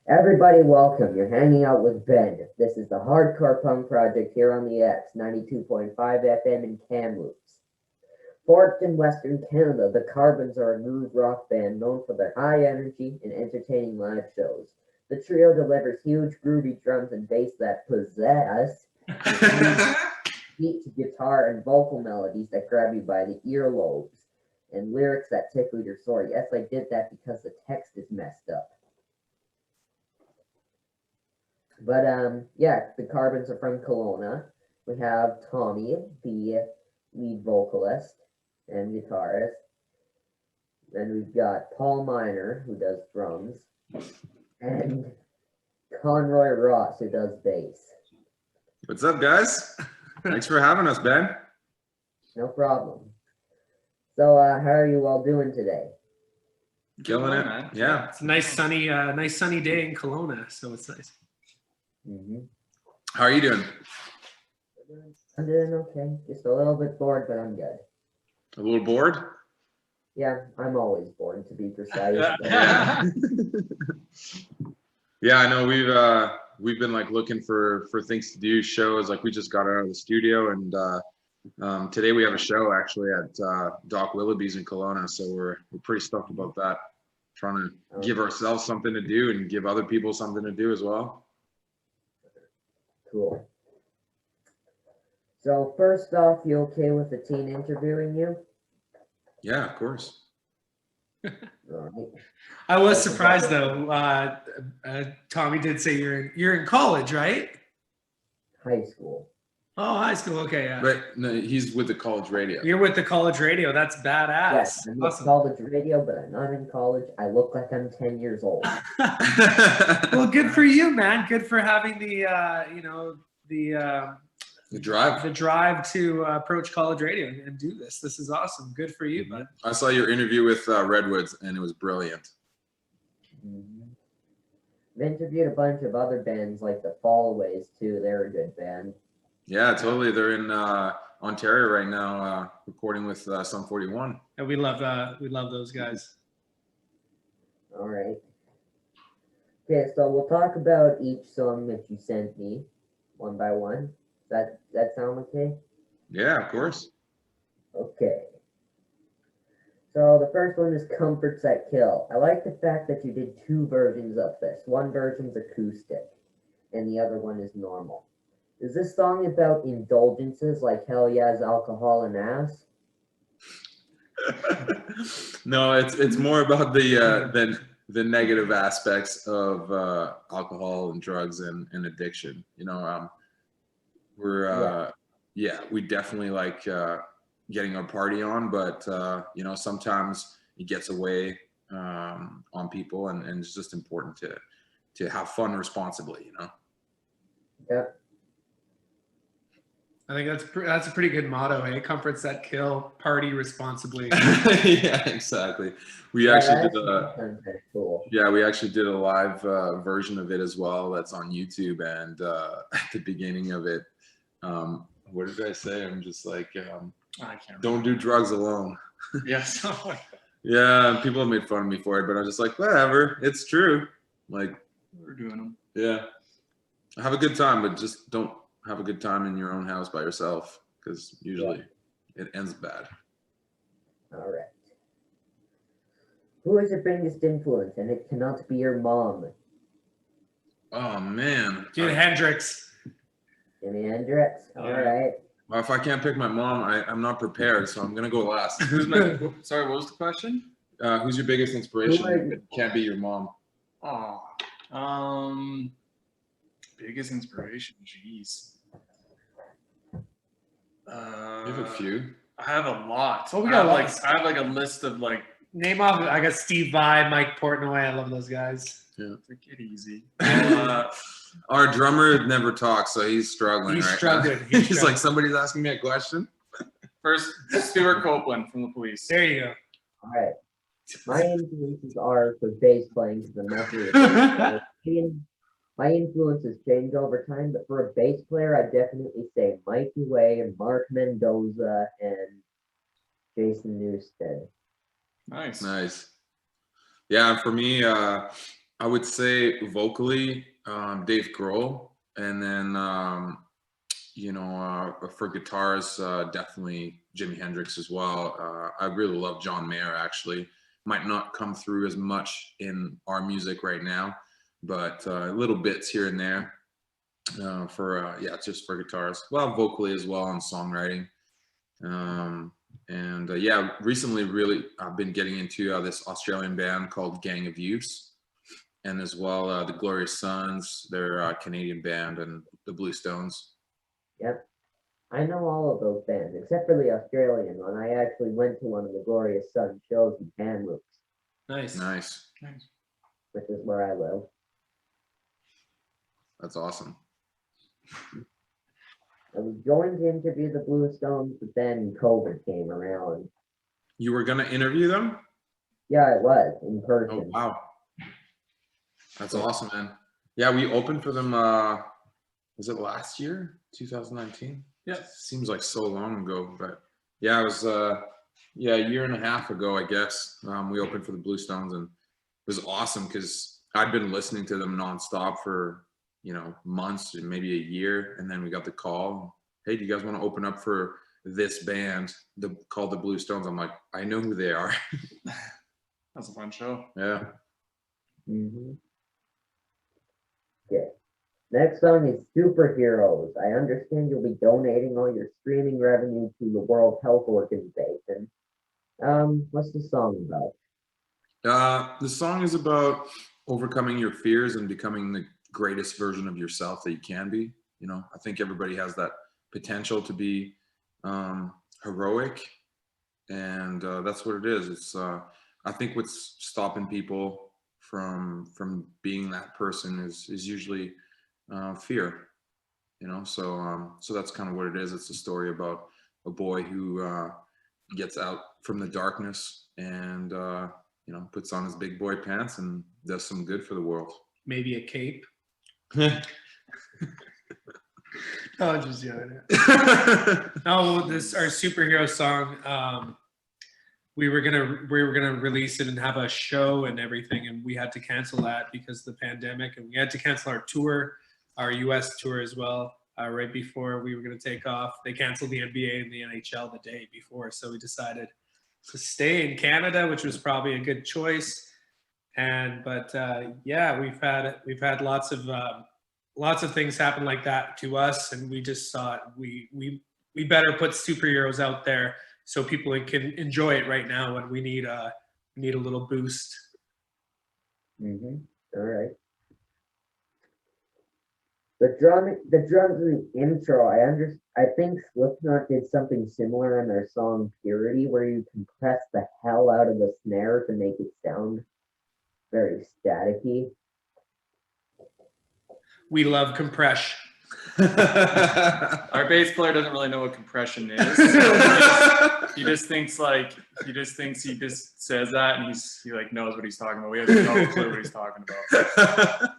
Everybody welcome, you're hanging out with Ben. This is the Hardcore Punk Project here on the X, 92.5 FM in Kamloops. Forged in Western Canada, the Carbons are a blues rock band known for their high energy and entertaining live shows. The trio delivers huge groovy drums and bass that possess beat guitar and vocal melodies that grab you by the earlobes and lyrics that tickle your soul. Yes, I did that because the text is messed up. But yeah, the Carbons are from Kelowna. We have Tommy, the lead vocalist and guitarist. Then we've got Paul Miner, who does drums, and Conroy Ross, who does bass. What's up, guys? Thanks for having us, Ben. No problem. So, how are you all doing today? Killing it, man. Yeah. It's a nice sunny day in Kelowna, so it's nice. How are you doing? I'm doing okay. Just a little bit bored, but I'm good. A little bored? Yeah, I'm always bored, to be precise. Yeah, I know we've been like looking for things to do, shows. Like we just got out of the studio, and today we have a show actually at Doc Willoughby's in Kelowna, so we're pretty stoked about that. Trying to give ourselves something to do and give other people something to do as well. Cool. So first off, you okay with the teen interviewing you? Yeah, of course. All right. I was surprised though. Tommy did say you're in college, right? High school. Oh, high school. Okay, yeah. Right. No, he's with the college radio. You're with the college radio. That's badass. Yes, I'm with college radio, but I'm not in college. I look like I'm 10 years old. Well, good for you, man. Good for having the drive to approach college radio and do this. This is awesome. Good for you, bud. I saw your interview with Redwoods, and it was brilliant. I've interviewed a bunch of other bands like the Fallaways too. They're a good band. Yeah, totally. They're in Ontario right now, recording with Sum 41. And we love those guys. All right. Okay, so we'll talk about each song that you sent me, one by one. That sound okay? Yeah, of course. Okay. So the first one is Comforts That Kill. I like the fact that you did two versions of this. One version's acoustic, and the other one is normal. Is this song about indulgences like Hell Yeah's Alcohol and Ass? No, it's more about the negative aspects of alcohol and drugs and addiction. You know, we definitely like getting our party on, but you know, sometimes it gets away on people, and it's just important to have fun responsibly. You know. Yeah. I think that's a pretty good motto, hey? Comforts that kill, party responsibly. Yeah, exactly. We actually cool. Yeah, we actually did a live version of it as well. That's on YouTube, and at the beginning of it, what did I say? I'm just like, I can't don't do drugs alone. Yes. Yeah, people have made fun of me for it, but I'm just like, whatever, it's true. Like, We're doing them. yeah, have a good time, but just don't have a good time in your own house by yourself, because usually it ends bad. All right. Who is your biggest influence? And it cannot be your mom. Oh man, Jimi Hendrix. Jimi Hendrix. All right. Well, if I can't pick my mom, I'm not prepared, so I'm gonna go last. Sorry, what was the question? Who's your biggest inspiration? It can't be your mom. Oh, biggest inspiration. Jeez. You have a few. I have a lot. Oh, we got I have like a list of like. Name off. I got Steve Vai, Mike Portnoy. I love those guys. Yeah. Take it easy. Our drummer never talks, so he's struggling. He's right struggling. Now. He's like, somebody's asking me a question. First, Stuart Copeland from the Police. There you go. All right. My influences are for bass playing because I'm not really my influences change over time, but for a bass player, I definitely say Mikey Way and Mark Mendoza and Jason Newsted. Nice. Nice. Yeah, for me, I would say vocally, Dave Grohl, and then for guitars, definitely Jimi Hendrix as well. I really love John Mayer. Actually, might not come through as much in our music right now, but little bits here and there just for guitars. Well, vocally as well, and songwriting. Recently, really, I've been getting into this Australian band called Gang of Youths, and as well the Glorious Sons. They're a Canadian band, and the Blue Stones. Yep. I know all of those bands, except for the Australian one. I actually went to one of the Glorious Sons shows in Kamloops, Nice. which is where I live. That's awesome. I was going to interview the Blue Stones, but then COVID came around. You were gonna interview them? Yeah, it was in Oh person. wow, that's awesome, man. Yeah, we opened for them. Was it last year, 2019? Yeah. Seems like so long ago, but yeah, it was. A year and a half ago, I guess. We opened for the Blue Stones, and it was awesome because I'd been listening to them nonstop for months and maybe a year, and then we got the call. Hey, do you guys want to open up for this band called the Blue Stones? I'm like, I know who they are. That's a fun show. Yeah. Mm-hmm. Okay. Next song is Superheroes. I understand you'll be donating all your streaming revenue to the World Health Organization. What's the song about? The song is about overcoming your fears and becoming the greatest version of yourself that you can be. I think everybody has that potential to be heroic, and that's what it is. It's I think what's stopping people from being that person is usually fear. So that's kind of what it is. It's a story about a boy who gets out from the darkness and puts on his big boy pants and does some good for the world. Maybe a cape. Oh, just yelling it. No, this our superhero song. We were gonna release it and have a show and everything, and we had to cancel that because of the pandemic, and we had to cancel our tour, our U.S. tour as well. Right before we were gonna take off, they canceled the NBA and the NHL the day before, so we decided to stay in Canada, which was probably a good choice. But we've had lots of things happen like that to us, and we just thought we better put superheroes out there so people can enjoy it right now when we need a little boost. Mm-hmm. All right. The drums in the intro, I think Slipknot did something similar in their song Purity, where you compress the hell out of the snare to make it sound very staticky. We love compression. Our bass player doesn't really know what compression is. He just thinks he just says that, and he like knows what he's talking about. We have no clue what he's talking about.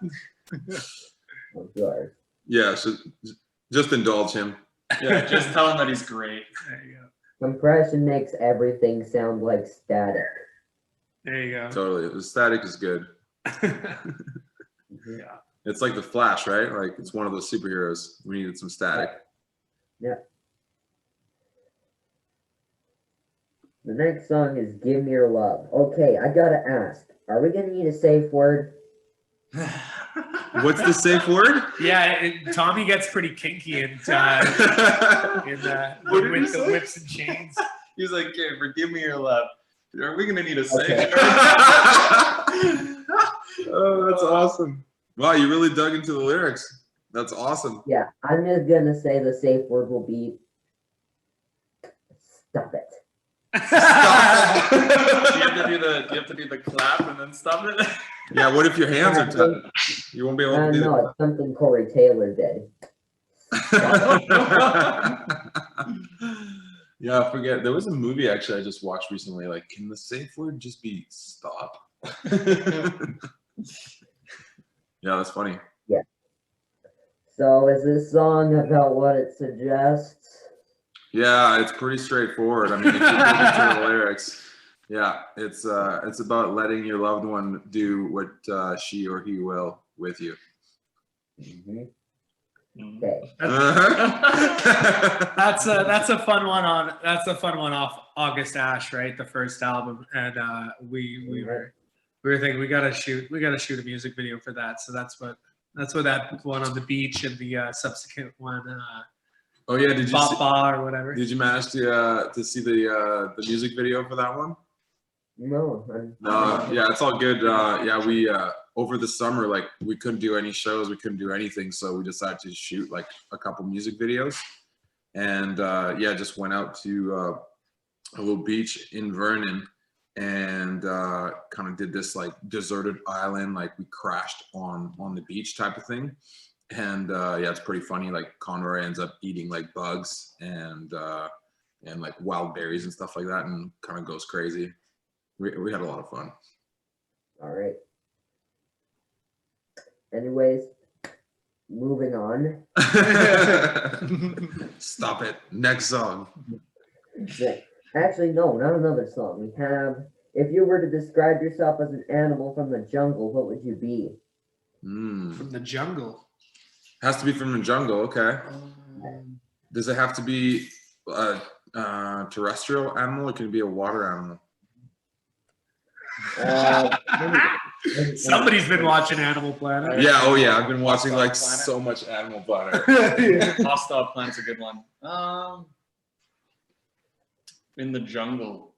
Oh, God. Yeah, so just indulge him. Yeah, just tell him that he's great. There you go. Compression makes everything sound like static. There you go. Totally. The static is good. Yeah. It's like the Flash, right? Like it's one of those superheroes. We needed some static. Yeah. The next song is Give Me Your Love. Okay, I gotta ask, are we gonna need a safe word? What's the safe word? Yeah, Tommy gets pretty kinky and with the whips and chains. He's like, "Okay, forgive me your love. Are we gonna need a safe Okay. word?" Oh, that's awesome. Wow, you really dug into the lyrics. That's awesome. Yeah, I'm just gonna say the safe word will be stop it. Do you have to do the clap and then stop it? Yeah, what if your hands are tied? You won't be able to do No, it's something Corey Taylor did. Yeah, I forget. There was a movie actually I just watched recently. Like, can the safe word just be stop? Yeah, that's funny. So is this song about what it suggests? Yeah, it's pretty straightforward. I mean, if you look into the lyrics, Yeah, it's about letting your loved one do what she or he will with you. Mhm. Mm. Okay. That's a fun one off August Ash, right? The first album, and we were thinking we gotta shoot a music video for that. So that's what that one on the beach and the subsequent one, Oh yeah, did you Ba see, Ba or whatever. did you manage to see the music video for that one? No. Yeah, it's all good. Yeah, we over the summer, like we couldn't do any shows, we couldn't do anything, so we decided to shoot like a couple music videos, and yeah, just went out to a little beach in Vernon, and kind of did this like deserted island, like we crashed on the beach type of thing, and yeah, it's pretty funny. Like Conroy ends up eating like bugs and like wild berries and stuff like that, and kind of goes crazy. We had a lot of fun. All right. Anyways, moving on. Stop it. Next song. Yeah. Actually, no, not another song. We have, if you were to describe yourself as an animal from the jungle, what would you be? From the jungle. Has to be from the jungle. Okay. Does it have to be a terrestrial animal, or can it be a water animal? Somebody's been watching Animal Planet. Yeah. Oh yeah. I've been watching Hostile like Planet. so much Animal Planet. Hostile Planet's a good one. In the jungle.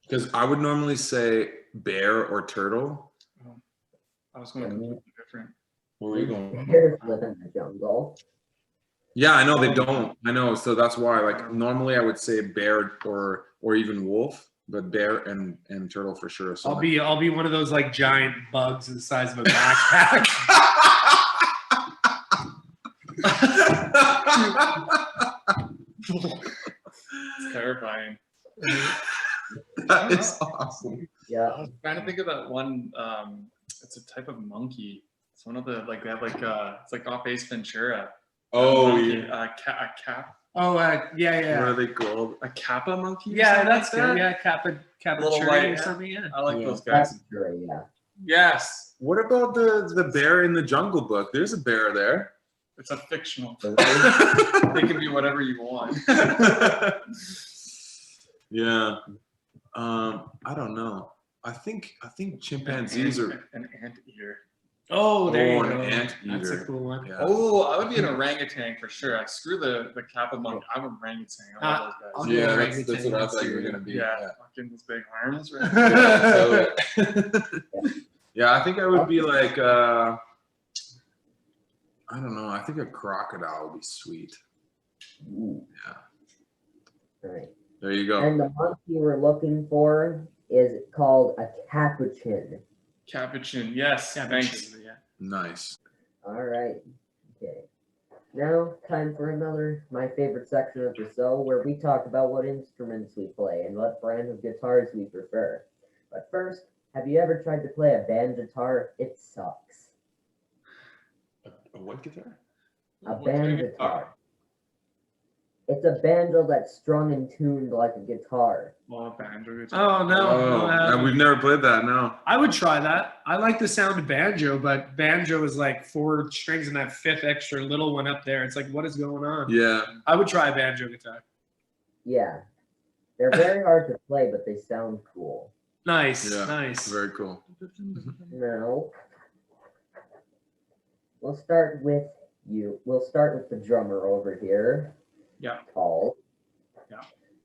Because I would normally say bear or turtle. I was going completely different. Where were you going? Bears live in the jungle. Yeah, I know they don't. I know, so that's why. Like normally, I would say bear or even wolf, but bear and turtle for sure. So I'll be one of those like giant bugs the size of a backpack. It's terrifying. That is awesome. Yeah. I was trying to think of that one. It's a type of monkey. It's one of the like they have like it's like off Ace Ventura. Oh Monkey, yeah. A cap. Oh yeah. What are they called? A kappa monkey. or Yeah, something that's like good. that? Yeah, Kappa Little Tree white, or yeah. something. Yeah. I like Yeah, those guys. that's true, yeah. Yes, What about the bear in the Jungle Book? There's a bear there. it's a fictional. The They can be whatever you want. Yeah. I don't know. I think chimpanzees are. An anteater. Oh, there you an go. ant That's a eater. cool one. Yeah. Oh, I would be an orangutan for sure. Like, screw the kappa monkey. I'm an orangutan. I love those I'll guys. be Yeah, orangutan, that's what I that's thought you were true. gonna be. Yeah, fucking those big arms. Right? Yeah, yeah, I think I would be like I don't know. I think a crocodile would be sweet. Ooh. Yeah. All right. There you go. And the monkey we're looking for is called a capuchin. Capuchin. Yes. Thanks. Yeah. Nice. All right. Okay. Now, time for another, my favorite section of the show, where we talk about what instruments we play and what brand of guitars we prefer. But first, have you ever tried to play a band guitar? It sucks. A what guitar? A What band kind of guitar. It's a banjo that's strung and tuned like a guitar. Oh, banjo guitar. Oh no, We've never played that. No. I would try that. I like the sound of banjo, but banjo is like 4 strings and that 5th extra little one up there. It's like, what is going on? Yeah. I would try a banjo guitar. Yeah. They're very hard to play, but they sound cool. Nice, Yeah. nice. Very cool. Now, we'll start with you. We'll start with the drummer over here. Yeah. Paul. Yeah.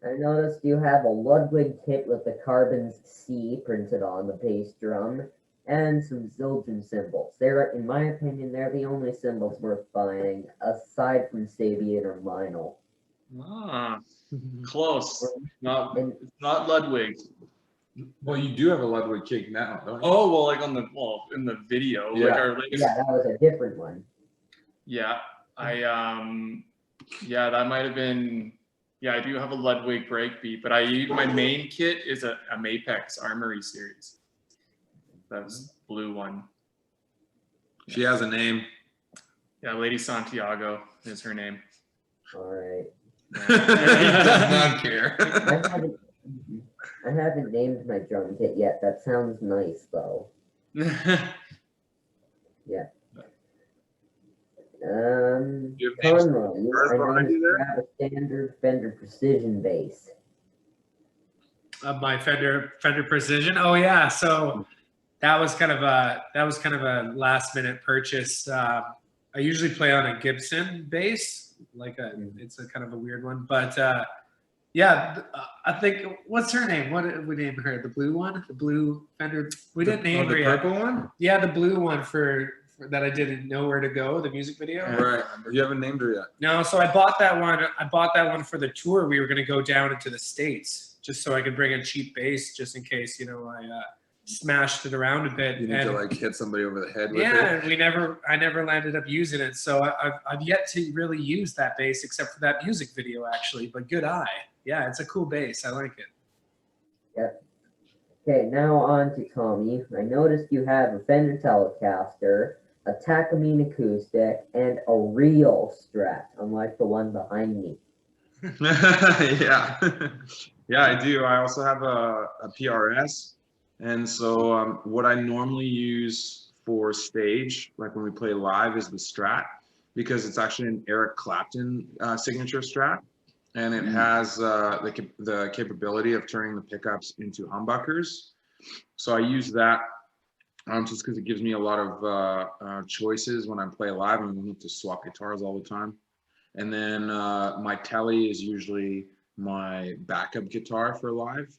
I noticed you have a Ludwig kit with the Carbon's C printed on the bass drum and some Zildjian cymbals. They're, in my opinion, they're the only cymbals worth buying, aside from Sabian or Meinl. Ah, close. And- It's not Ludwig. Well, you do have a Ludwig kit now, don't you? Oh well, like in the video, like Yeah. our latest. Yeah, that was a different one. Yeah, yeah, that might have been. Yeah, I do have a Ludwig breakbeat, but my main kit is a Mapex Armory series. That's blue one. She has a name. Yeah, Lady Santiago is her name. All right. He does not care. I I haven't named my drum kit yet. That sounds nice though. Yeah. You have names Conroy, guitars I behind noticed you you there? have a standard Fender Precision bass. My Fender Precision. Oh yeah, so that was kind of a last minute purchase. I usually play on a Gibson bass, it's a kind of a weird one, but yeah, I think what's her name? What did we name her? The blue one, the blue Fender. We didn't name her the yet. purple one? Yeah, the blue one for that I didn't know where to go. The music video. Right. You haven't named her yet. No, so I bought that one. I bought that one for the tour. We were going to go down into the States just so I could bring a cheap bass just in case, I smashed it around a bit. You need to like hit somebody over the head with Yeah, it. and I never landed up using it. So I've yet to really use that bass except for that music video actually, but good eye. Yeah, it's a cool bass. I like it. Yep. Okay, now on to Tommy. I noticed you have a Fender Telecaster, a Takamine acoustic, and a real Strat, unlike the one behind me. Yeah. Yeah, I do. I also have a PRS. And so what I normally use for stage, like when we play live, is the Strat, because it's actually an Eric Clapton signature Strat. And it has the capability of turning the pickups into humbuckers. So I use that just because it gives me a lot of choices when I play live and we need to swap guitars all the time. And then my Tele is usually my backup guitar for live.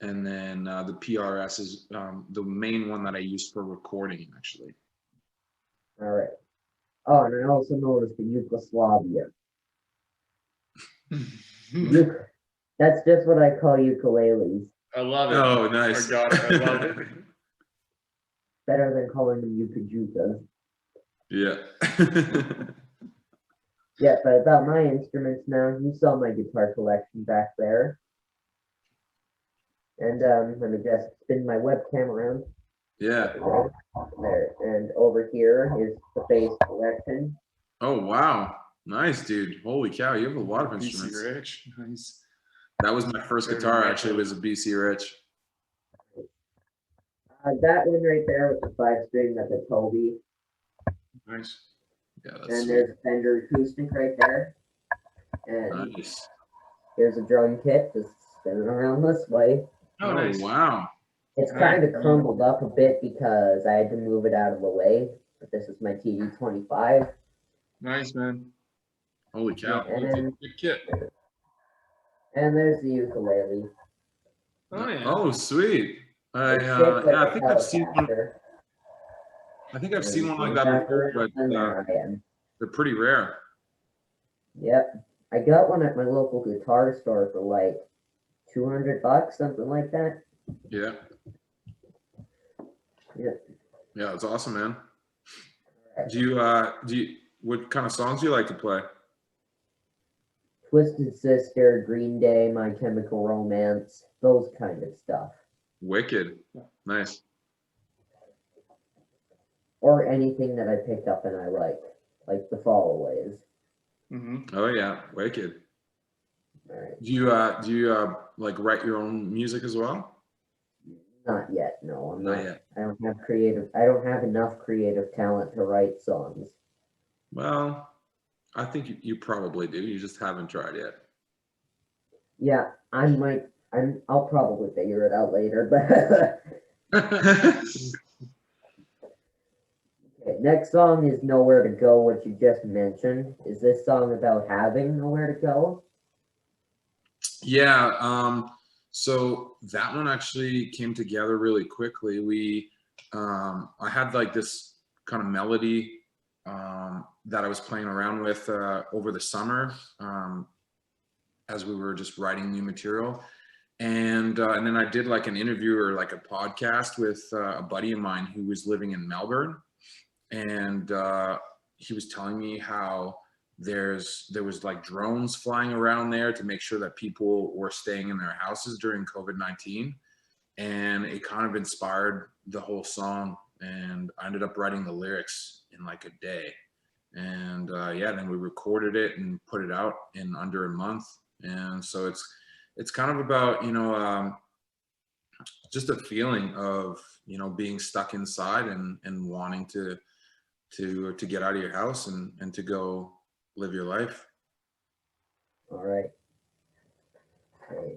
And then the PRS is the main one that I use for recording, actually. All right. Oh, and I also noticed the Yugoslavia. That's just what I call ukuleles. I love it. Oh, nice. I got it. I love it. Better than calling them yukajukas. Yeah. Yeah, but about my instruments now, you saw my guitar collection back there. And let me just spin my webcam around. Yeah. There. And over here is the bass collection. Oh, wow. Nice, dude. Holy cow, you have a lot of instruments. BC Rich. Nice. That was my first guitar, actually, was a BC Rich. That one right there with the 5-string, that's a Toby. Nice. Yeah, that's And sweet. there's a Fender acoustic right there. And Nice. here's a drum kit just spinning around this way. Oh, nice. Wow. It's kind of crumbled up a bit because I had to move it out of the way. But this is my TD-25. Nice, man. Holy cow. And Good kit. there's the ukulele. Oh yeah. Oh, sweet. It's shaped like Yeah, a I think I've seen one. Telecaster. I think I've seen one like And that before, but and there I am. they're pretty rare. Yep. I got one at my local guitar store for like $200, something like that. Yeah. Yeah. Yeah, it's awesome, man. Alright. Do you what kind of songs do you like to play? Twisted Sister, Green Day, My Chemical Romance, those kind of stuff. Wicked. Nice. Or anything that I picked up and I like the Fallaways. Mm-hmm. Oh yeah, wicked. Alright. Do you like write your own music as well? Not yet, no. I'm Not not. yet. I don't have enough creative talent to write songs. Well, I think you probably do. You just haven't tried yet. Yeah, I'll probably figure it out later, but okay, next song is Nowhere to Go, what you just mentioned. Is this song about having nowhere to go? Yeah, so that one actually came together really quickly. I had like this kind of melody that I was playing around with over the summer as we were just writing new material. And then I did like an interview or like a podcast with a buddy of mine who was living in Melbourne. And he was telling me how there was like drones flying around there to make sure that people were staying in their houses during COVID-19. And it kind of inspired the whole song. And I ended up writing the lyrics in like a day. And yeah, then we recorded it and put it out in under a month. And so it's kind of about, just a feeling of, you know, being stuck inside and wanting to get out of your house and to go live your life. All right. Okay.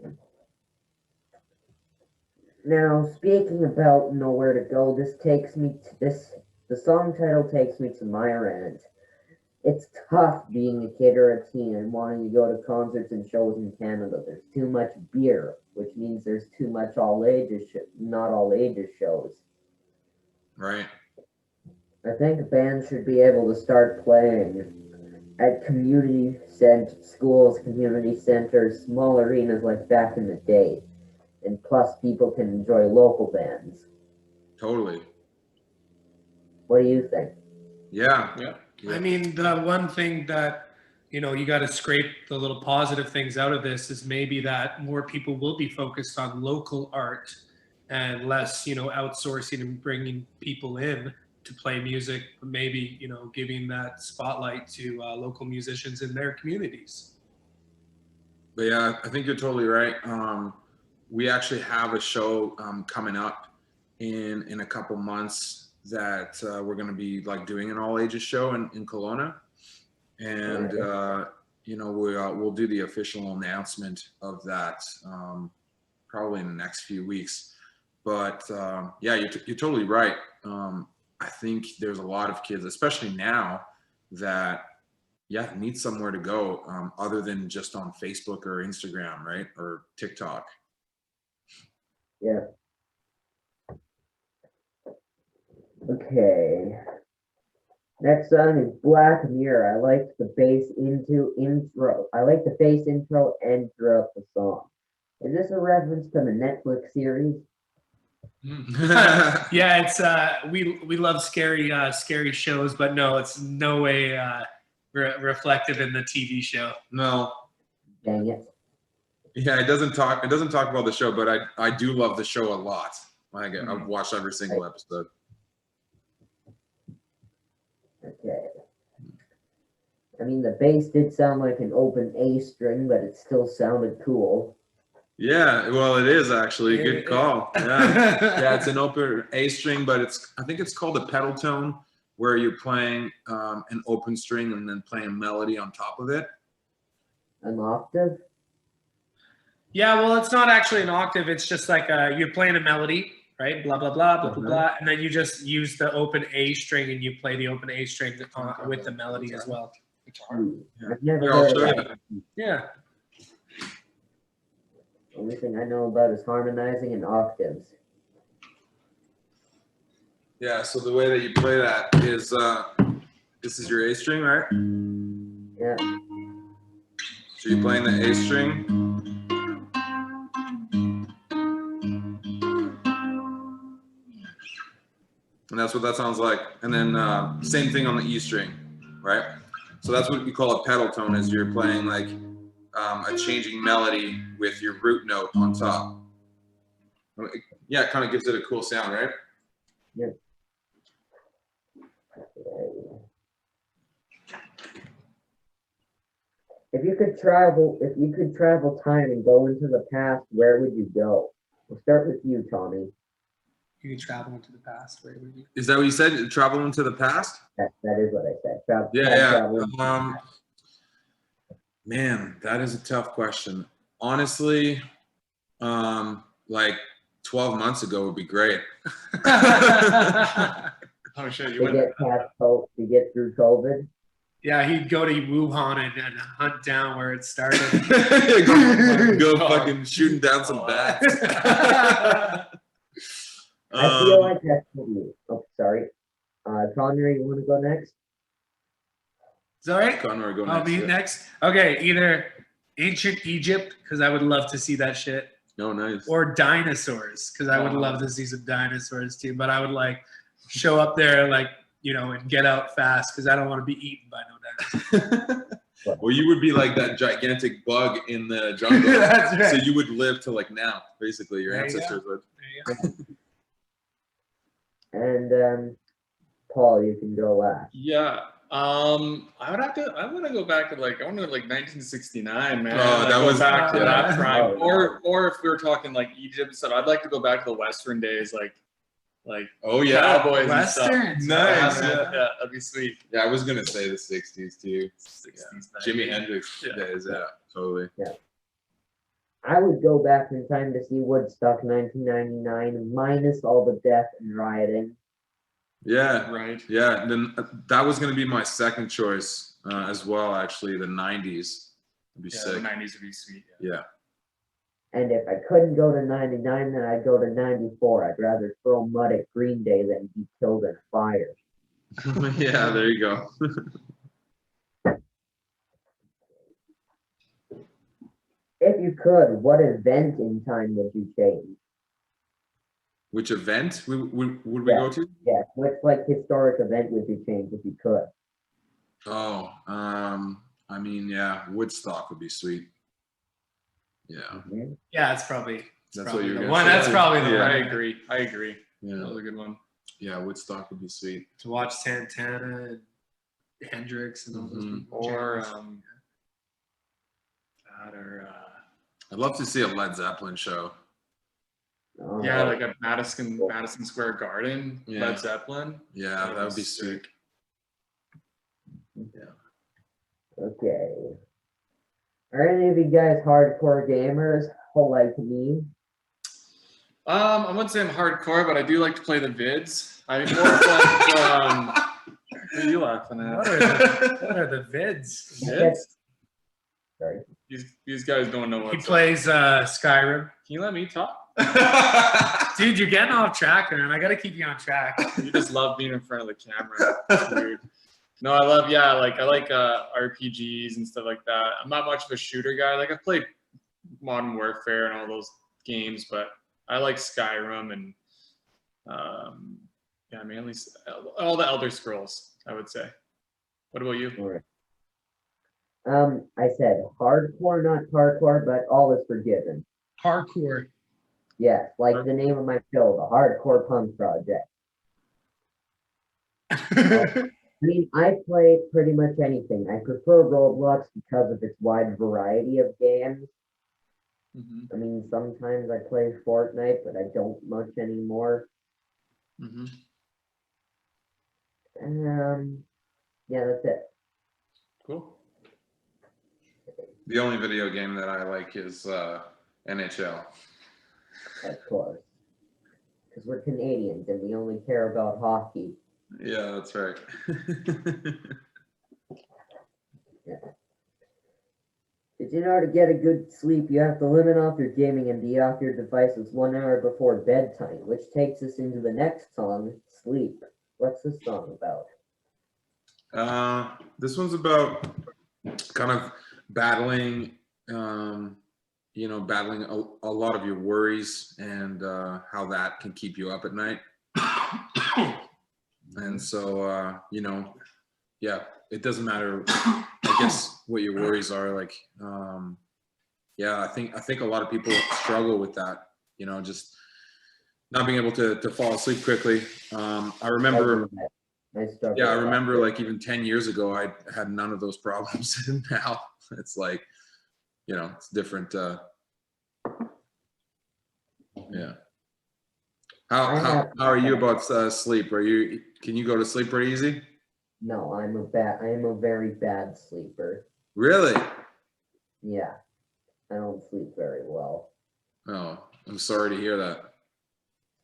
Now, speaking about nowhere to go, the song title takes me to my rant. It's tough being a kid or a teen and wanting to go to concerts and shows in Canada. There's too much beer, which means there's too much not all ages shows. Right. I think bands should be able to start playing at schools, community centers, small arenas like back in the day. And plus people can enjoy local bands. Totally. What do you think? Yeah. Yeah. I mean, the one thing that, you know, you got to scrape the little positive things out of this is maybe that more people will be focused on local art and less, you know, outsourcing and bringing people in to play music, but maybe, you know, giving that spotlight to local musicians in their communities. But yeah, I think you're totally right. We actually have a show coming up in a couple months that we're going to be like doing an all ages show in Kelowna, and you know, we'll do the official announcement of that probably in the next few weeks. But yeah, you're totally right. I think there's a lot of kids, especially now, that need somewhere to go other than just on Facebook or Instagram, right, or TikTok. Yeah. Okay. Next song is Black Mirror. I like the bass intro. I like the bass intro and throughout the song. Is this a reference to the Netflix series? Yeah, it's we love scary shows, but no, it's no way reflective in the TV show. No. Dang it. Yeah, it doesn't talk about the show, but I do love the show a lot. I've watched every single episode. Okay. I mean, the bass did sound like an open A string, but it still sounded cool. Yeah, well, it is actually. Good call. Yeah, yeah, it's an open A string, but I think it's called a pedal tone, where you're playing an open string and then playing a melody on top of it. An octave? Yeah, well, it's not actually an octave. It's just like you're playing a melody, right? Blah, blah, blah, blah, blah, blah. And then you just use the open A string and you play the open A string with the melody as well. I've never Here, I'll heard show of you. that. Yeah. The only thing I know about is harmonizing and octaves. Yeah, so the way that you play that is this is your A string, right? Yeah. So you're playing the A string. And that's what that sounds like. And then same thing on the E string, right? So that's what we call a pedal tone, is you're playing like a changing melody with your root note on top. Yeah, it kind of gives it a cool sound, right? Yeah. If you could travel time and go into the past, where would you go? We'll start with you, Tommy. You can travel into the past. Where would you? Is that what you said? Travel into the past? That is what I said. Yeah. Man, that is a tough question. Honestly, like 12 months ago would be great. Oh shit, you To went. to get through COVID. Yeah, he'd go to Wuhan and hunt down where it started. go fucking shooting down some bats. I feel like that's for you. Oh, sorry. Connor, you want to go next? Is that right? Connor, go I'll next. be Yeah. next. Okay, either ancient Egypt, because I would love to see that shit, No, nice. or dinosaurs, because I would love to see some dinosaurs too. But I would like show up there, like, you know, and get out fast, because I don't want to be eaten by no dinosaurs. Well, you would be like that gigantic bug in the jungle. That's right. So you would live to like now, basically. Your There you ancestors would. There you go. And Paul, you can go last. Yeah. I want to go back to like 1969, man. Oh, Like, that go was- back to yeah. that prime. Oh, Or if we were talking like Egypt stuff, I'd like to go back to the Western days, like Oh yeah. cowboys and stuff. Westerns. Nice, Yeah, yeah. man. Yeah, that'd be sweet. Yeah, I was gonna say the 60s too. 60s, Jimi 90s. Hendrix Yeah. days, yeah, totally. I would go back in time to see Woodstock 1999, minus all the death and rioting. Yeah, Right. yeah. And then that was gonna be my second choice as well. Actually, the 90s would be Yeah, the sick. 90s would be sweet. Yeah. And if I couldn't go to 99, then I'd go to 94. I'd rather throw mud at Green Day than be killed in a fire. Yeah, there you go. If you could, what event in time would you change? Which event would we go to? Yes, which like historic event would you change if you could? Oh, I mean, yeah, Woodstock would be sweet. Yeah, Mhm. Yeah, it's probably that's what you're the gonna one. say. That's probably the Yeah. one. I agree. That Yeah, was a good one. yeah, Woodstock would be sweet. To watch Santana and Hendrix and all those Mhm. people. Or jams. that or I'd love to see a Led Zeppelin show. Oh, yeah, like at Madison Square Garden, Yeah. Led Zeppelin. Yeah, that would be sweet. okay. Are any of you guys hardcore gamers? Like me? I wouldn't say I'm hardcore, but I do like to play the vids. I more like what are you laughing at? What are the vids? Vids? Sorry. These guys don't know He what's plays Skyrim. Can you let me talk? Dude, you're getting off track, man. I gotta keep you on track. You just love being in front of the camera. It's weird. No, I like RPGs and stuff like that. I'm not much of a shooter guy. Like I've played Modern Warfare and all those games, but I like Skyrim and yeah, mainly all the Elder Scrolls, I would say. What about you? Alright. I said hardcore, not hardcore, but all is forgiven. Hardcore. Yes, like the name of my show, the Hardcore Punk Project. I mean, I play pretty much anything. I prefer Roblox because of its wide variety of games. Mm-hmm. I mean, sometimes I play Fortnite, but I don't much anymore. Mm-hmm. Yeah, that's it. Cool. The only video game that I like is NHL. Of course. Because we're Canadians and we only care about hockey. Yeah, that's right. Did you know to get a good sleep, you have to limit off your gaming and be off your devices 1 hour before bedtime, which takes us into the next song, Sleep. What's this song about? This one's about kind of battling, battling a lot of your worries and how that can keep you up at night. And so, yeah, it doesn't matter, I guess, what your worries are. Like, yeah, I think a lot of people struggle with that, just not being able to fall asleep quickly. I remember, I remember like even 10 years ago, I had none of those problems. And now it's like, it's different. Yeah. How are you about sleep? Can you go to sleep pretty easy? No, I am a very bad sleeper. Really? Yeah, I don't sleep very well. Oh, I'm sorry to hear that.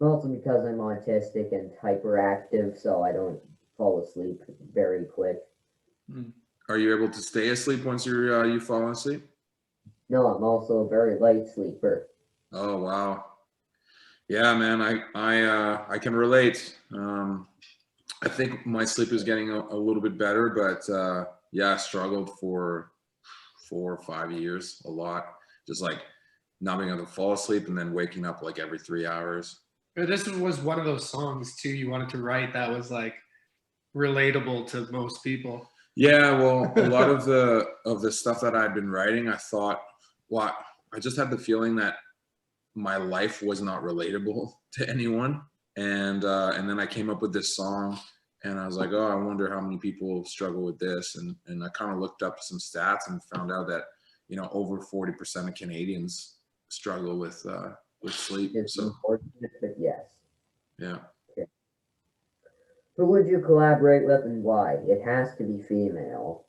Mostly because I'm autistic and hyperactive, so I don't fall asleep very quick. Are you able to stay asleep once you fall asleep? No, I'm also a very light sleeper. Oh wow. Yeah, man, I can relate. I think my sleep is getting a little bit better, but yeah, I struggled for 4 or 5 years a lot, just like not being able to fall asleep and then waking up like every 3 hours. This was one of those songs too you wanted to write that was like relatable to most people. Yeah, well, a lot of the stuff that I'd been writing, I thought, well, I just had the feeling that my life was not relatable to anyone, and then I came up with this song, And I was like, oh, I wonder how many people struggle with this. And I kind of looked up some stats and found out that, you know, over 40% of Canadians struggle with sleep. It's So unfortunate, but yes. yeah. Who would you collaborate with and why? It has to be female.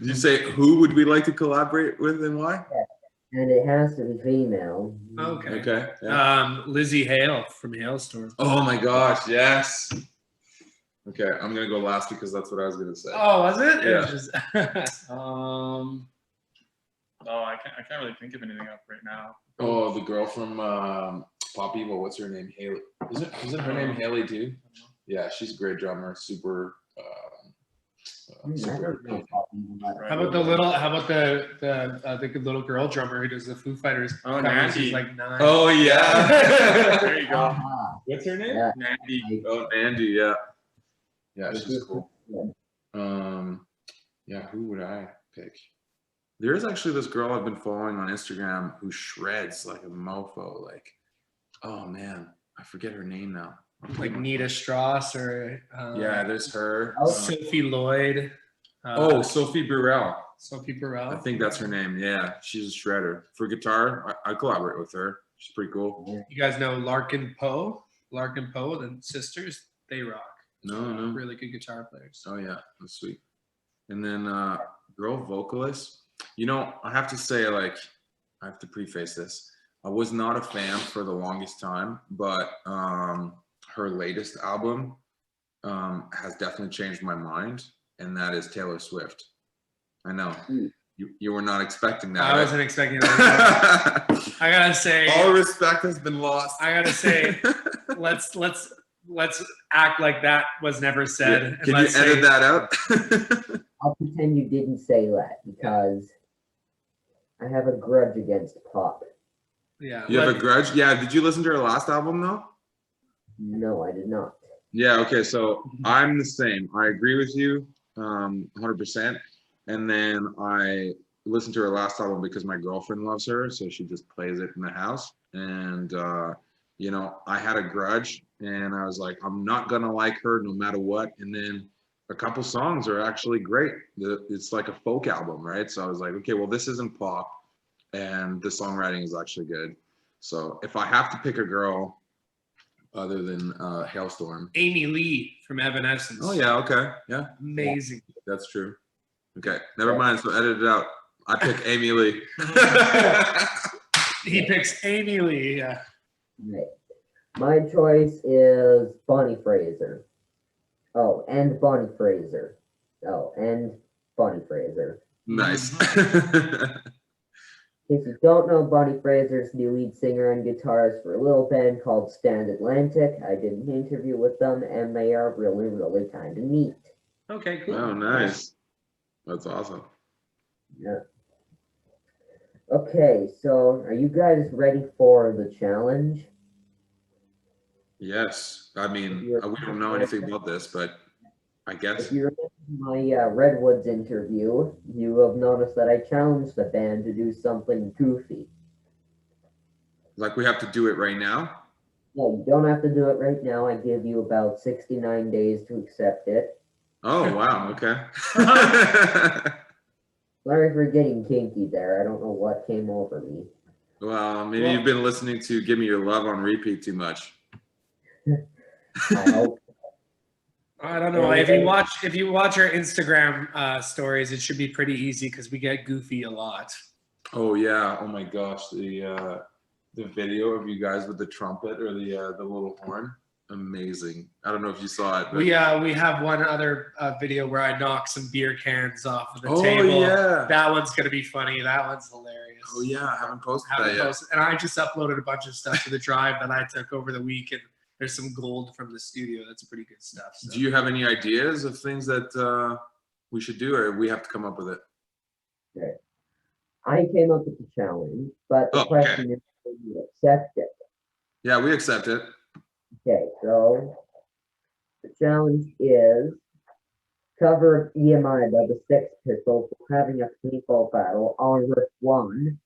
You say who would we like to collaborate with and why? And it has to be female. Okay. Okay. Yeah. Lizzie Hale from Hailstorm. Oh my gosh, yes. Okay, I'm gonna go last because that's what I was gonna say. Oh, was it? It Yeah. was just No, I can't really think of anything up right now. Oh, the girl from Pop Evil, what's her name? Haley. Isn't her name Haley too? Yeah, she's a great drummer. Super. Super. How about the little girl drummer who does the Foo Fighters? Oh, covers? Nancy. She's like 9. Oh yeah. There you go. Uh-huh. What's her name? Yeah. Nandy. Oh, Andy. Yeah. Yeah, This she's is cool. good. Yeah, who would I pick? There is actually this girl I've been following on Instagram who shreds like a mofo. Like, oh man, I forget her name now. Like Nita Strauss or Yeah, there's her. Oh. Sophie Lloyd. Sophie Burrell. Sophie Burrell. I think that's her name. Yeah, she's a shredder. For guitar, I collaborate with her. She's pretty cool. You guys know Larkin Poe? Larkin Poe, the sisters, they rock. No. Really good guitar players. Oh yeah, that's sweet. And then girl vocalist. You know, I have to say, like, I have to preface this. I was not a fan for the longest time, but her latest album has definitely changed my mind, and that is Taylor Swift. I know. You were not expecting that. I wasn't expecting that. I gotta say, all respect has been lost. I gotta say, let's act like that was never said. Yeah. And Can you let's edit say, that out? I'll pretend you didn't say that because I have a grudge against pop. Yeah. You have a grudge? Yeah. Did you listen to her last album though? No, I did not. Yeah. Okay. So I'm the same. I agree with you 100%. And then I listened to her last album because my girlfriend loves her. So she just plays it in the house. And, you know, I had a grudge and I was like, I'm not going to like her no matter what. And then a couple songs are actually great. It's like a folk album, right? So I was like, okay, well, this isn't pop. And the songwriting is actually good. So if I have to pick a girl other than Hailstorm. Amy Lee from Evanescence. Oh, yeah. Okay. Yeah. Amazing. That's true. Okay. Never mind. So edit it out. I pick Amy Lee. He picks Amy Lee. Yeah. Right. My choice is Bonnie Fraser. Oh, and Bonnie Fraser. Oh, and Bonnie Fraser. Nice. If you don't know, Bonnie Fraser's the lead singer and guitarist for a little band called Stand Atlantic. I did an interview with them, and they are really, really kind of neat. Okay, cool. Oh, nice. That's awesome. Yeah. Okay, so are you guys ready for the challenge? Yes. I mean, we don't know anything about this, but I guess. If you remember my Redwoods interview, you will have noticed that I challenged the band to do something goofy. Like we have to do it right now? No, you don't have to do it right now. I give you about 69 days to accept it. Oh, wow. Okay. Sorry for getting kinky there. I don't know what came over me. Well, maybe you've been listening to Give Me Your Love on repeat too much. I hope. I don't know. If you watch our Instagram stories, it should be pretty easy because we get goofy a lot. Oh yeah. Oh my gosh. The video of you guys with the trumpet or the little horn. Amazing. I don't know if you saw it. But... We have one other video where I knock some beer cans off of the oh, table. Yeah. That one's gonna be funny. That one's hilarious. Oh yeah, I haven't posted that yet. And I just uploaded a bunch of stuff to the drive that I took over the week, and there's some gold from the studio. That's pretty good stuff. So. Do you have any ideas of things that we should do, or we have to come up with it? Okay. I came up with the challenge, but the question is, will you accept it? Yeah, we accept it. Okay, so the challenge is cover of EMI by the Sex Pistols having a paintball battle on Rift 1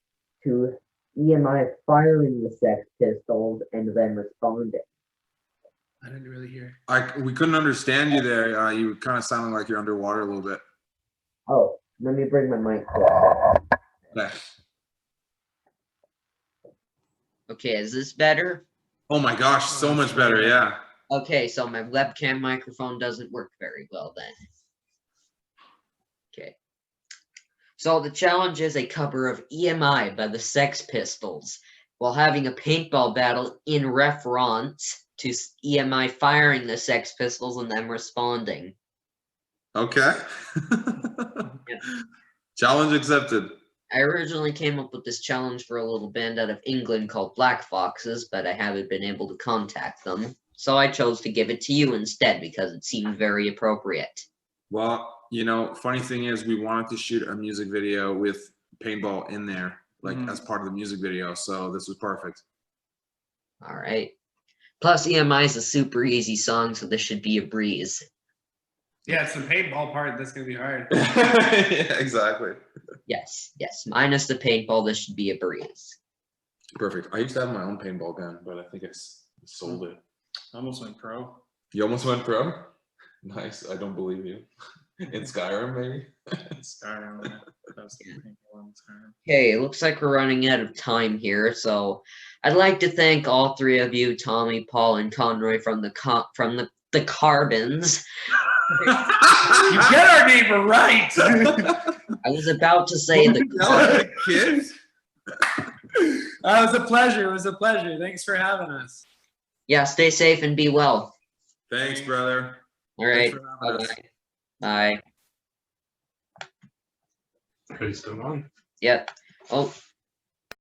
to EMI firing the Sex Pistols and then responding. I didn't really hear. We couldn't understand you there. You kind of sounded like you're underwater a little bit. Oh, let me bring my mic closer. Okay. Okay, is this better? Oh my gosh, so much better. Yeah. Okay, so my webcam microphone doesn't work very well then. Okay. So the challenge is a cover of EMI by the Sex Pistols while having a paintball battle in reference to EMI firing the Sex Pistols and them responding. Okay. Challenge accepted. I originally came up with this challenge for a little band out of England called Black Foxes, but I haven't been able to contact them. So I chose to give it to you instead because it seemed very appropriate. Well, you know, funny thing is we wanted to shoot a music video with paintball in there, like as part of the music video. So this was perfect. All right. Plus, EMI is a super easy song, so this should be a breeze. Yeah, it's the paintball part that's gonna be hard. Yeah, exactly. Yes, yes. Minus the paintball, this should be a breeze. Perfect. I used to have my own paintball gun, but I think I sold it. I almost went pro. You almost went pro? Nice. I don't believe you. In Skyrim, maybe? Skyrim, yeah. That's the paintball in Skyrim. Okay, it looks like we're running out of time here, so I'd like to thank all three of you, Tommy, Paul, and Conroy from the Carbons. You get our name right. I was about to say the kids. It was a pleasure. It was a pleasure. Thanks for having us. Yeah, stay safe and be well. Thanks, brother. All right. Thanks for having us. Bye. Are you still on? Yep. Oh,